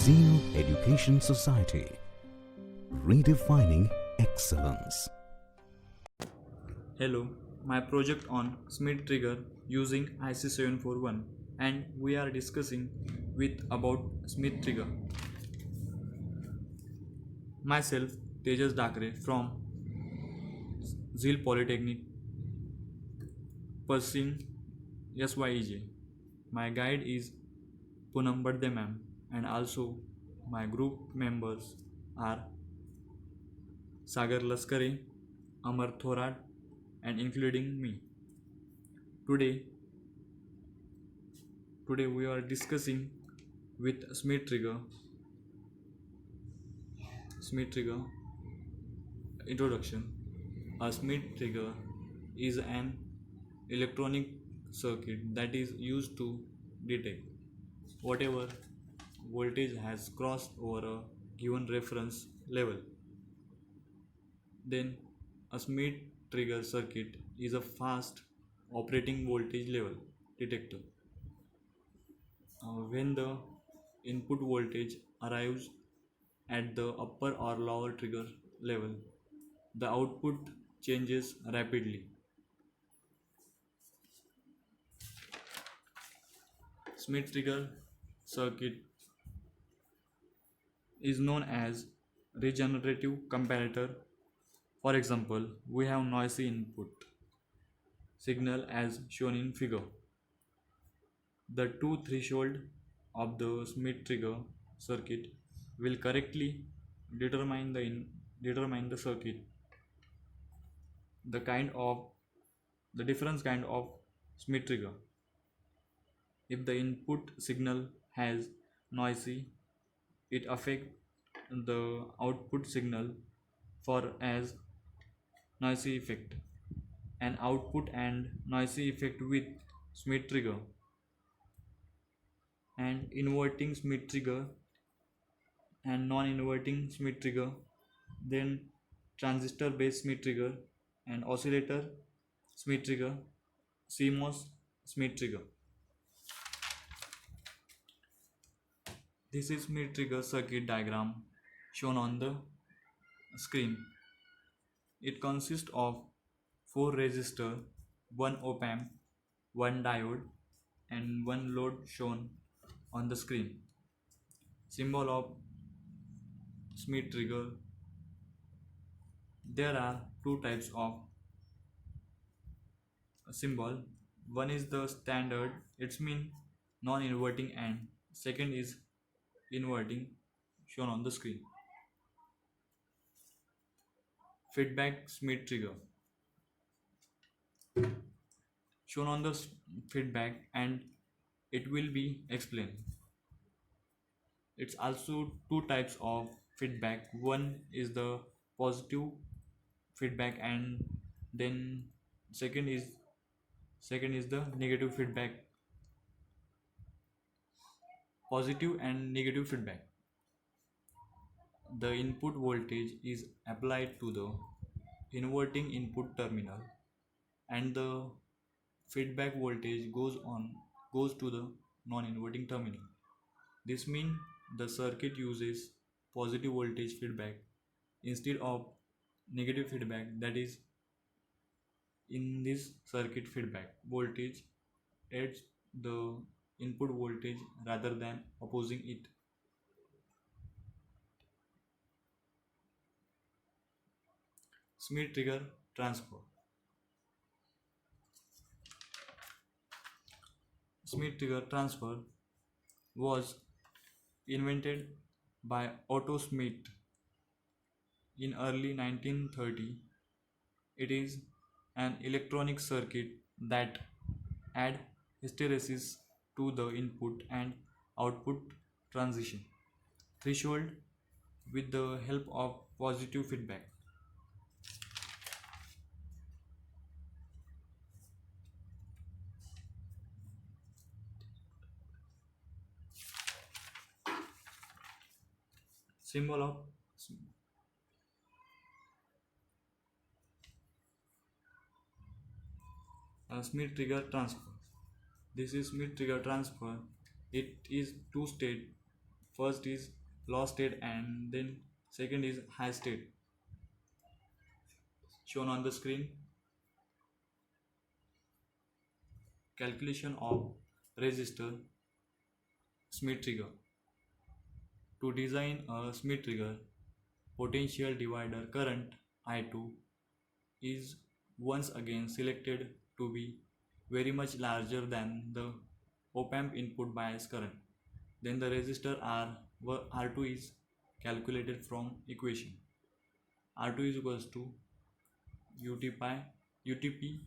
Zeal Education Society, redefining excellence. Hello, my project on Schmitt Trigger using IC741, and we are discussing with about Schmitt Trigger. Myself, Tejas Dakre from Zeal Polytechnic, pursuing SYEJ. My guide is Poonam Badde ma'am, and also my group members are Sagar Laskare, Amar Thorat, and including me. Today, today we are discussing with Schmitt Trigger. Schmitt Trigger introduction. A Schmitt trigger is an electronic circuit that is used to detect whatever voltage has crossed over a given reference level. Then, a Schmitt trigger circuit is a fast operating voltage level detector. When the input voltage arrives at the upper or lower trigger level, the output changes rapidly. Schmitt trigger circuit is known as regenerative comparator. For example, we have noisy input signal as shown in figure. The two threshold of the Schmitt trigger circuit will correctly determine the circuit, the different kind of Schmitt trigger. If the input signal has noisy, it affects the output signal for as noisy effect. An output and noisy effect with Schmitt trigger and inverting Schmitt trigger and non-inverting Schmitt trigger, then transistor based Schmitt trigger and oscillator Schmitt trigger, CMOS Schmitt trigger. This is Schmitt trigger circuit diagram shown on the screen. It consists of 4 resistors, 1 op amp, 1 diode, and 1 load shown on the screen. Symbol of Schmitt trigger. There are two types of symbol. One is the standard, it's mean non-inverting, and second is inverting shown on the screen. Feedback Schmitt trigger shown on the feedback, and it will be explained. It's also two types of feedback. One is the positive feedback, and then second is the negative feedback. Positive and negative feedback. The input voltage is applied to the inverting input terminal, and the feedback voltage goes to the non-inverting terminal. This means the circuit uses positive voltage feedback instead of negative feedback. That is, in this circuit, feedback voltage adds the input voltage rather than opposing it. Schmitt trigger transfer. Schmitt trigger transfer was invented by Otto Schmitt in early 1930. It is an electronic circuit that add hysteresis to the input and output transition threshold with the help of positive feedback. Symbol of Schmitt trigger transfer. This is Schmitt trigger transfer. It is two-state First is low state and then second is high state. Shown on the screen. Calculation of resistor Schmitt trigger. To design a Schmitt trigger, potential divider current I2 is once again selected to be very much larger than the op-amp input bias current. Then the resistor R2 is calculated from equation. R2 is equals to UTP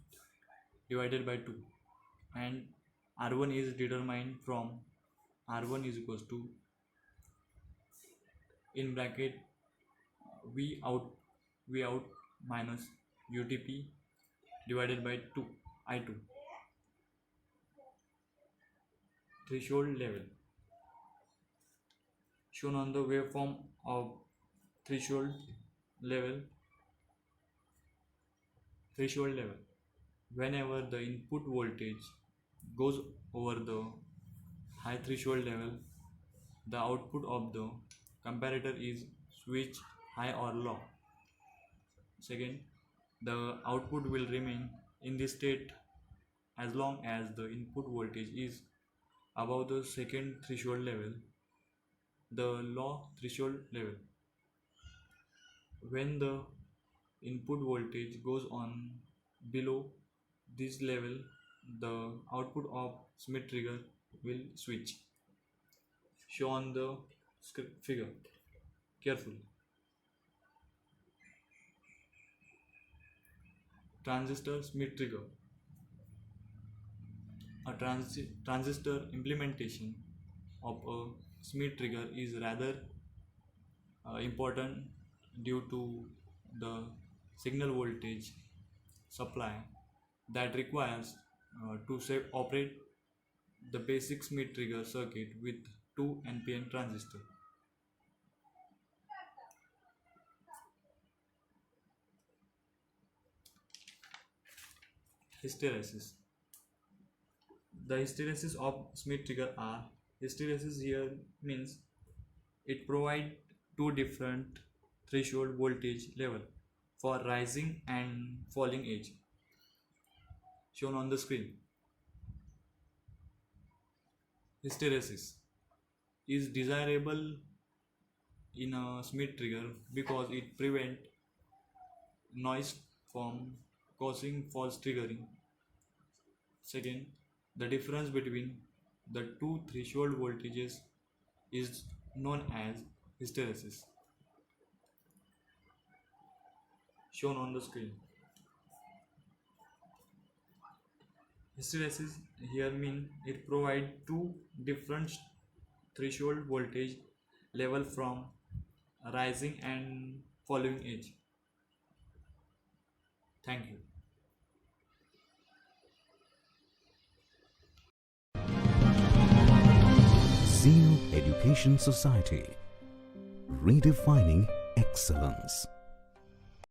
divided by 2, and R1 is determined from R1 is equals to in bracket V out minus UTP divided by 2 I2. Threshold level. Shown on the waveform of threshold level. Whenever the input voltage goes over the high threshold level, the output of the comparator is switched high or low. Second, the output will remain in this state as long as the input voltage is above the second threshold level, the low threshold level. When the input voltage goes on below this level, the output of Schmitt trigger will switch. Show on the figure carefully. Transistor Schmitt trigger. A transistor implementation of a Schmitt trigger is rather important due to the signal voltage supply that requires to operate the basic Schmitt trigger circuit with 2 NPN transistor. Hysteresis. The hysteresis of Schmitt trigger are hysteresis here means it provides two different threshold voltage level for rising and falling edge. Shown on the screen. Hysteresis is desirable in a Schmitt trigger because it prevents noise from causing false triggering. Second, the difference between the two threshold voltages is known as hysteresis. Shown on the screen. Hysteresis here means it provides two different threshold voltage level from rising and falling edge. Thank you. Zeal Education Society, redefining excellence.